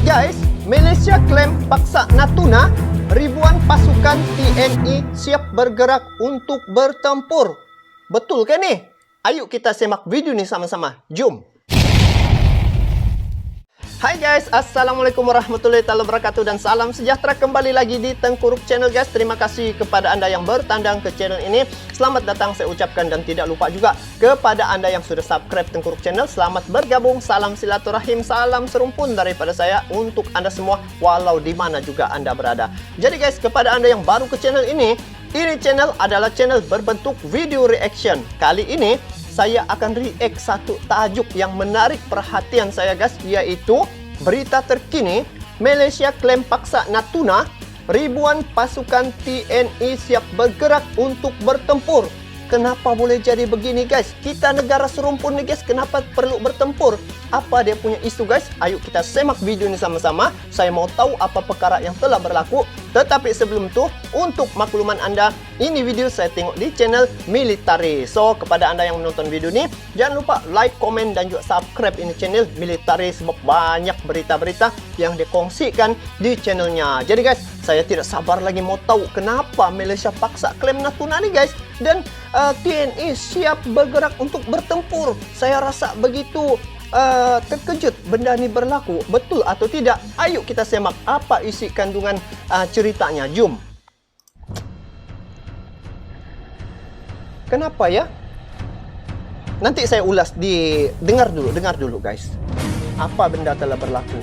Guys, Malaysia klaim paksa Natuna, ribuan pasukan TNI siap bergerak untuk bertempur. Betul ke ni? Ayuk kita semak video ni sama-sama. Jom! Hai guys, Assalamualaikum warahmatullahi wabarakatuh dan salam sejahtera kembali lagi di Tengkuruk Channel guys. Terima kasih kepada anda yang bertandang ke channel ini. Selamat datang saya ucapkan dan tidak lupa juga kepada anda yang sudah subscribe Tengkuruk Channel. Selamat bergabung, salam silaturahim, salam serumpun daripada saya untuk anda semua walau di mana juga anda berada. Jadi guys, kepada anda yang baru ke channel ini channel adalah channel berbentuk video reaction. Kali ini saya akan react satu tajuk yang menarik perhatian saya guys, yaitu berita terkini Malaysia klaim paksa Natuna, ribuan pasukan TNI siap bergerak untuk bertempur. Kenapa boleh jadi begini guys? Kita negara serumpun nih guys, kenapa perlu bertempur? Apa dia punya isu guys? Ayo kita semak video ini sama-sama. Saya mau tahu apa perkara yang telah berlaku. Tetapi sebelum itu, untuk makluman anda, ini video saya tengok di channel Military. So, kepada anda yang menonton video ini, jangan lupa like, komen, dan juga subscribe ini channel Military. Sebab banyak berita-berita yang dikongsikan di channelnya. Jadi guys, saya tidak sabar lagi mau tahu kenapa Malaysia paksa klaim Natuna nih guys. Dan TNI siap bergerak untuk bertempur. Saya rasa begitu terkejut benda ini berlaku. Betul atau tidak? Ayo kita semak apa isi kandungan ceritanya. Jom. Kenapa ya? Nanti saya ulas di dengar dulu guys. Apa benda telah berlaku?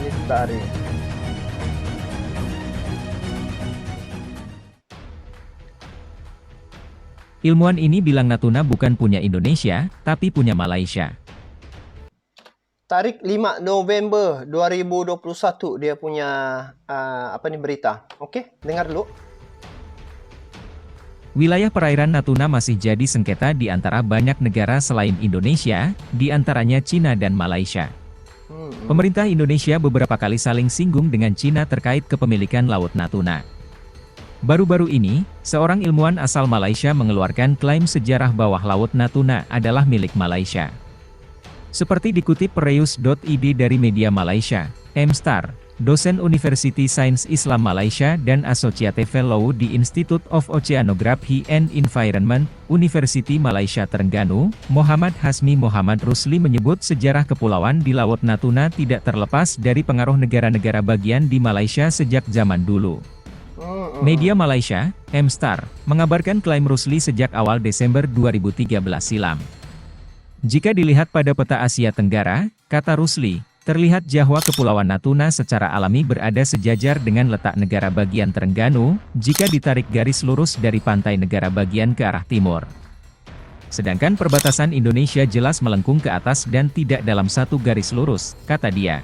Military. Ilmuwan ini bilang Natuna bukan punya Indonesia, tapi punya Malaysia. Tarik 5 November 2021 dia punya berita. Okey, dengar dulu. Wilayah perairan Natuna masih jadi sengketa di antara banyak negara selain Indonesia, di antaranya China dan Malaysia. Pemerintah Indonesia beberapa kali saling singgung dengan China terkait kepemilikan Laut Natuna. Baru-baru ini, seorang ilmuwan asal Malaysia mengeluarkan klaim sejarah bahwa Laut Natuna adalah milik Malaysia. Seperti dikutip Reus.id dari media Malaysia, M. Star, dosen University Science Islam Malaysia dan Associate Fellow di Institute of Oceanography and Environment, University Malaysia Terengganu, Muhammad Hasmi Muhammad Rusli menyebut sejarah kepulauan di Laut Natuna tidak terlepas dari pengaruh negara-negara bagian di Malaysia sejak zaman dulu. Media Malaysia, M. Star, mengabarkan klaim Rusli sejak awal Desember 2013 silam. Jika dilihat pada peta Asia Tenggara, kata Rusli, terlihat Jawa Kepulauan Natuna secara alami berada sejajar dengan letak negara bagian Terengganu, jika ditarik garis lurus dari pantai negara bagian ke arah timur. Sedangkan perbatasan Indonesia jelas melengkung ke atas dan tidak dalam satu garis lurus, kata dia.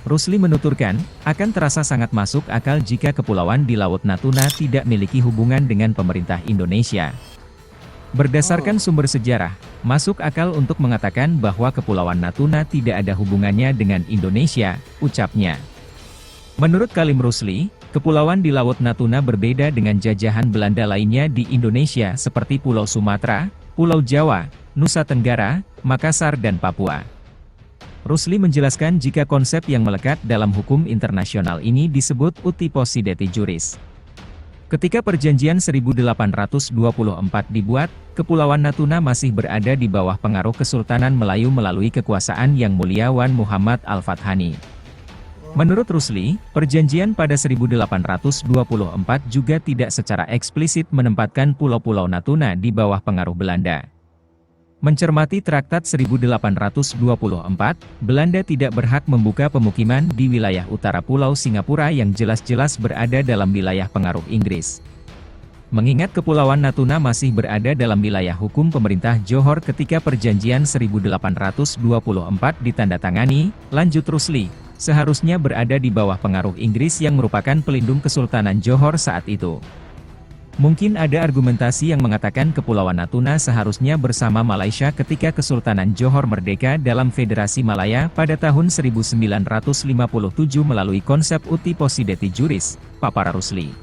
Rusli menuturkan, akan terasa sangat masuk akal jika kepulauan di Laut Natuna tidak memiliki hubungan dengan pemerintah Indonesia. Berdasarkan sumber sejarah, masuk akal untuk mengatakan bahwa Kepulauan Natuna tidak ada hubungannya dengan Indonesia, ucapnya. Menurut Kalim Rusli, kepulauan di Laut Natuna berbeda dengan jajahan Belanda lainnya di Indonesia seperti Pulau Sumatera, Pulau Jawa, Nusa Tenggara, Makassar dan Papua. Rusli menjelaskan jika konsep yang melekat dalam hukum internasional ini disebut uti possidetis juris. Ketika perjanjian 1824 dibuat, Kepulauan Natuna masih berada di bawah pengaruh Kesultanan Melayu melalui kekuasaan Yang Mulia Wan Muhammad Al-Fathani. Menurut Rusli, perjanjian pada 1824 juga tidak secara eksplisit menempatkan Pulau-Pulau Natuna di bawah pengaruh Belanda. Mencermati Traktat 1824, Belanda tidak berhak membuka pemukiman di wilayah utara Pulau Singapura yang jelas-jelas berada dalam wilayah pengaruh Inggris. Mengingat Kepulauan Natuna masih berada dalam wilayah hukum pemerintah Johor ketika perjanjian 1824 ditandatangani, lanjut Rusli, seharusnya berada di bawah pengaruh Inggris yang merupakan pelindung Kesultanan Johor saat itu. Mungkin ada argumentasi yang mengatakan Kepulauan Natuna seharusnya bersama Malaysia ketika Kesultanan Johor merdeka dalam Federasi Malaya pada tahun 1957 melalui konsep uti possidetis juris, papar Rusli.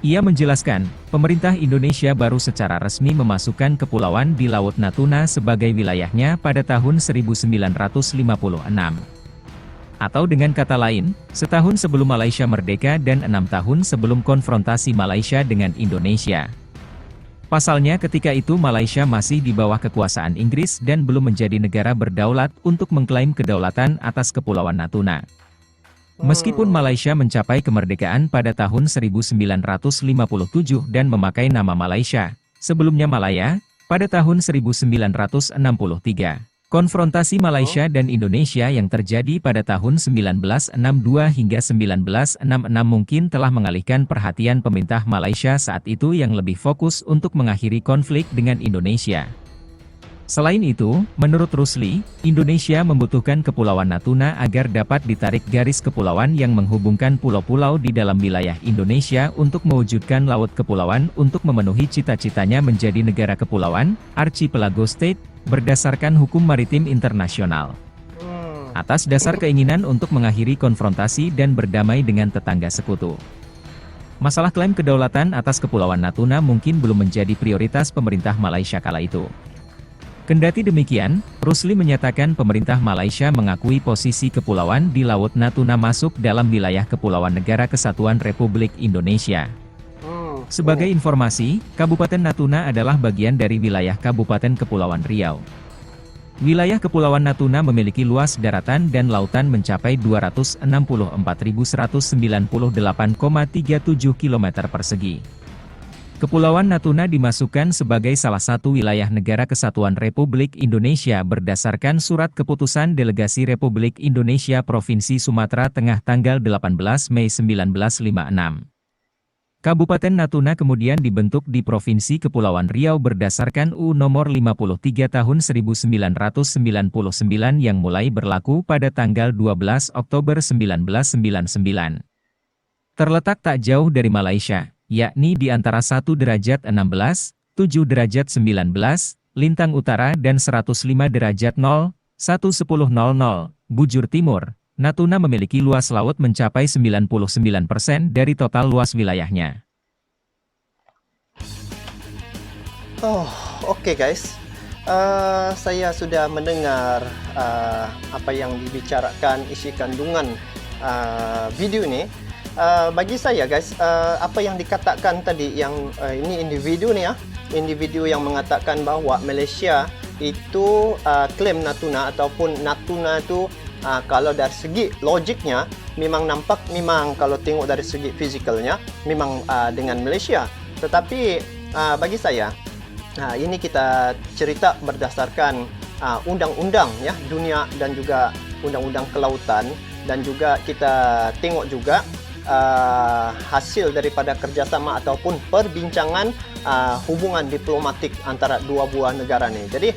Ia menjelaskan, pemerintah Indonesia baru secara resmi memasukkan kepulauan di Laut Natuna sebagai wilayahnya pada tahun 1956. Atau dengan kata lain, setahun sebelum Malaysia merdeka dan 6 tahun sebelum konfrontasi Malaysia dengan Indonesia. Pasalnya ketika itu Malaysia masih di bawah kekuasaan Inggris dan belum menjadi negara berdaulat untuk mengklaim kedaulatan atas Kepulauan Natuna. Meskipun Malaysia mencapai kemerdekaan pada tahun 1957 dan memakai nama Malaysia, sebelumnya Malaya, pada tahun 1963. Konfrontasi Malaysia dan Indonesia yang terjadi pada tahun 1962 hingga 1966 mungkin telah mengalihkan perhatian pemerintah Malaysia saat itu yang lebih fokus untuk mengakhiri konflik dengan Indonesia. Selain itu, menurut Rusli, Indonesia membutuhkan Kepulauan Natuna agar dapat ditarik garis kepulauan yang menghubungkan pulau-pulau di dalam wilayah Indonesia untuk mewujudkan laut kepulauan untuk memenuhi cita-citanya menjadi negara kepulauan, archipelago state, berdasarkan hukum maritim internasional. Atas dasar keinginan untuk mengakhiri konfrontasi dan berdamai dengan tetangga sekutu. Masalah klaim kedaulatan atas Kepulauan Natuna mungkin belum menjadi prioritas pemerintah Malaysia kala itu. Kendati demikian, Rusli menyatakan pemerintah Malaysia mengakui posisi kepulauan di Laut Natuna masuk dalam wilayah Kepulauan Negara Kesatuan Republik Indonesia. Sebagai informasi, Kabupaten Natuna adalah bagian dari wilayah Kabupaten Kepulauan Riau. Wilayah Kepulauan Natuna memiliki luas daratan dan lautan mencapai 264.198,37 km persegi. Kepulauan Natuna dimasukkan sebagai salah satu wilayah negara kesatuan Republik Indonesia berdasarkan Surat Keputusan Delegasi Republik Indonesia Provinsi Sumatera Tengah tanggal 18 Mei 1956. Kabupaten Natuna kemudian dibentuk di Provinsi Kepulauan Riau berdasarkan UU Nomor 53 Tahun 1999 yang mulai berlaku pada tanggal 12 Oktober 1999. Terletak tak jauh dari Malaysia, yakni di antara 1 derajat 16, 7 derajat 19, lintang utara dan 105 derajat 0, 1000 bujur timur. Natuna memiliki luas laut mencapai 99% dari total luas wilayahnya. Oke guys. Saya sudah mendengar apa yang dibicarakan isi kandungan video ini. Bagi saya guys, apa yang dikatakan tadi yang ini individu nih ya, individu yang mengatakan bahwa Malaysia itu klaim Natuna ataupun Natuna itu kalau dari segi logiknya memang nampak, memang kalau tengok dari segi fizikalnya memang dengan Malaysia. Tetapi bagi saya ini kita cerita berdasarkan undang-undang ya dunia dan juga undang-undang kelautan, dan juga kita tengok juga hasil daripada kerjasama ataupun perbincangan hubungan diplomatik antara dua buah negara ni. Jadi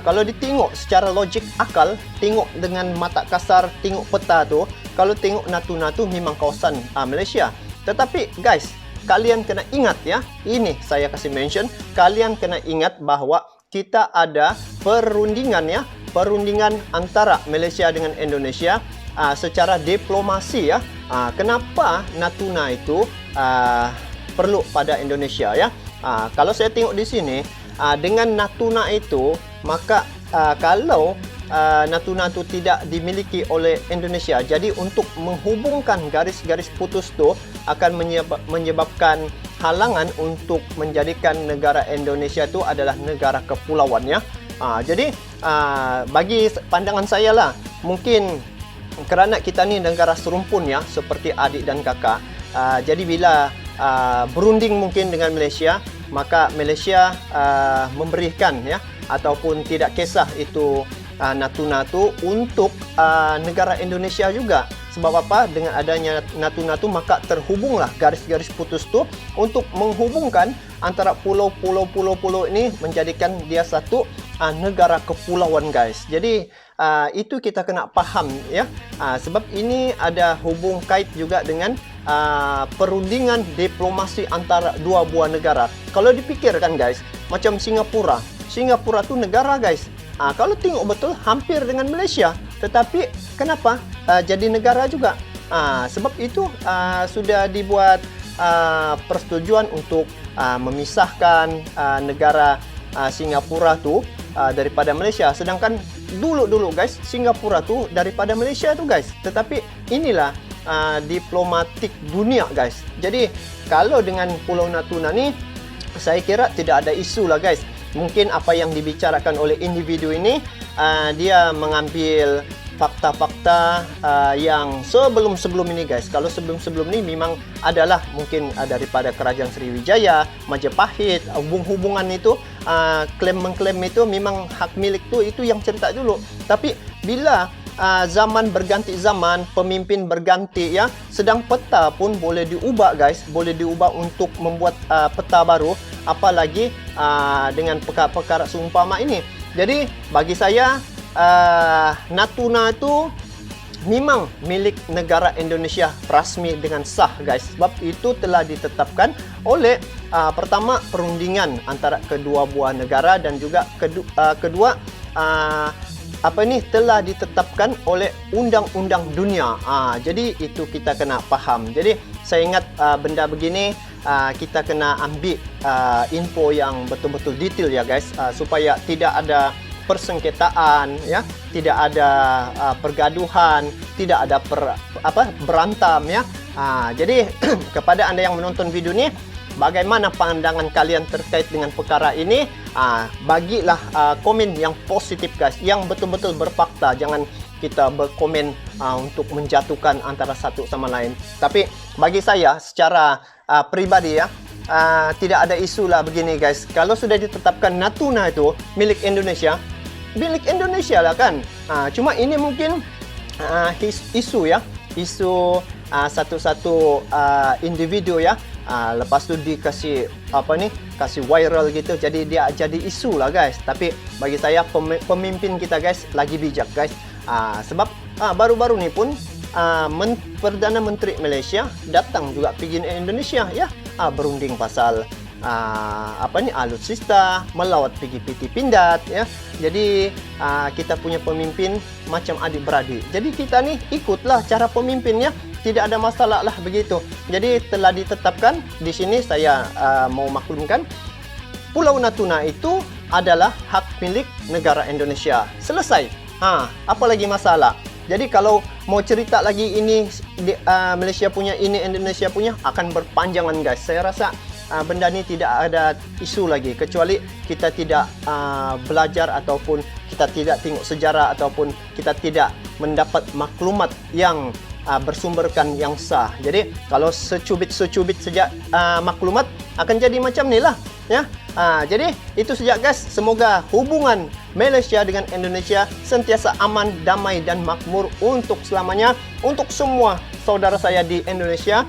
kalau ditengok secara logik akal, tengok dengan mata kasar, tengok peta tu, kalau tengok Natuna tu memang kawasan Malaysia. Tetapi guys, kalian kena ingat ya, ini saya kasih mention, kalian kena ingat bahawa kita ada perundingan ya, perundingan antara Malaysia dengan Indonesia secara diplomasi ya. Kenapa Natuna itu perlu pada Indonesia ya? Kalau saya tengok di sini, dengan Natuna itu, maka kalau Natuna itu tidak dimiliki oleh Indonesia, jadi untuk menghubungkan garis-garis putus itu akan menyebabkan halangan untuk menjadikan negara Indonesia itu adalah negara kepulauan ya. Jadi bagi pandangan saya lah, mungkin kerana kita ni negara serumpun ya, seperti adik dan kakak, jadi bila berunding mungkin dengan Malaysia, maka Malaysia memberikan ya, ataupun tidak kisah itu Natuna tu untuk negara Indonesia juga. Sebab apa? Dengan adanya Natuna tu maka terhubunglah garis-garis putus tu untuk menghubungkan antara pulau-pulau ini, menjadikan dia satu negara kepulauan guys. Jadi itu kita kena faham ya. Sebab ini ada hubung kait juga dengan perundingan diplomasi antara dua buah negara. Kalau dipikirkan guys, macam Singapura tu negara guys. Kalau tengok betul hampir dengan Malaysia, tetapi kenapa jadi negara juga? Sebab itu sudah dibuat persetujuan untuk memisahkan negara Singapura tu daripada Malaysia. Sedangkan dulu guys, Singapura tu daripada Malaysia tu guys. Tetapi inilah diplomatik dunia guys. Jadi kalau dengan Pulau Natuna ni, saya kira tidak ada isu lah guys. Mungkin apa yang dibicarakan oleh individu ini, dia mengambil fakta-fakta yang sebelum-sebelum ini guys. Kalau sebelum-sebelum ini memang adalah mungkin daripada Kerajaan Sriwijaya, Majapahit, hubung-hubungan itu, klaim-mengklaim itu memang hak milik itu yang cerita dulu. Tapi bila zaman berganti zaman, pemimpin berganti ya, sedang peta pun boleh diubah guys, boleh diubah untuk membuat peta baru, apalagi dengan perkara seumpama ini. Jadi bagi saya Natuna itu memang milik negara Indonesia rasmi dengan sah guys, sebab itu telah ditetapkan oleh pertama perundingan antara kedua buah negara, dan juga kedua telah ditetapkan oleh undang-undang dunia. Jadi itu kita kena faham. Jadi saya ingat benda begini kita kena ambil info yang betul-betul detail ya guys, supaya tidak ada persengketaan ya, tidak ada pergaduhan, tidak ada berantam ya. Jadi kepada Anda yang menonton video ini, bagaimana pandangan kalian terkait dengan perkara ini? Bagilah komen yang positif guys, yang betul-betul berfakta. Jangan kita berkomen untuk menjatuhkan antara satu sama lain. Tapi bagi saya secara pribadi ya, tidak ada isu lah begini guys. Kalau sudah ditetapkan Natuna itu milik Indonesia, milik Indonesia lah kan. Cuma ini mungkin isu ya, isu satu-satu individu ya. Lepas tu dikasih kasih viral gitu, jadi dia jadi isu lah guys. Tapi bagi saya pemimpin kita guys lagi bijak guys. Sebab baru-baru ni pun Perdana Menteri Malaysia datang juga pergi Indonesia ya, berunding pasal alutsista, melawat pergi PT Pindad ya. Jadi kita punya pemimpin macam adik-beradik. Jadi kita ni ikutlah cara pemimpinnya, tidak ada masalah lah begitu. Jadi telah ditetapkan di sini. Saya mau maklumkan Pulau Natuna itu adalah hak milik negara Indonesia. Selesai. Apa lagi masalah? Jadi kalau mau cerita lagi ini Malaysia punya, ini Indonesia punya, akan berpanjangan guys. Saya rasa benda ni tidak ada isu lagi, kecuali kita tidak belajar, ataupun kita tidak tengok sejarah, ataupun kita tidak mendapat maklumat yang bersumberkan yang sah. Jadi kalau secubit-secubit saja maklumat, akan jadi macam ni lah ya. Jadi itu saja guys. Semoga hubungan Malaysia dengan Indonesia sentiasa aman, damai dan makmur untuk selamanya. Untuk semua saudara saya di Indonesia,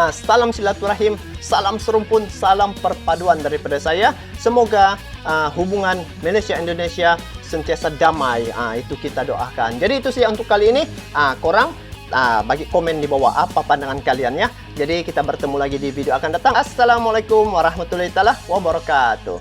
salam silaturahim, salam serumpun, salam perpaduan daripada saya. Semoga hubungan Malaysia-Indonesia sentiasa damai. Itu kita doakan. Jadi itu saja untuk kali ini. Korang bagi komen di bawah apa pandangan kalian ya. Jadi kita bertemu lagi di video akan datang. Assalamualaikum warahmatullahi wabarakatuh.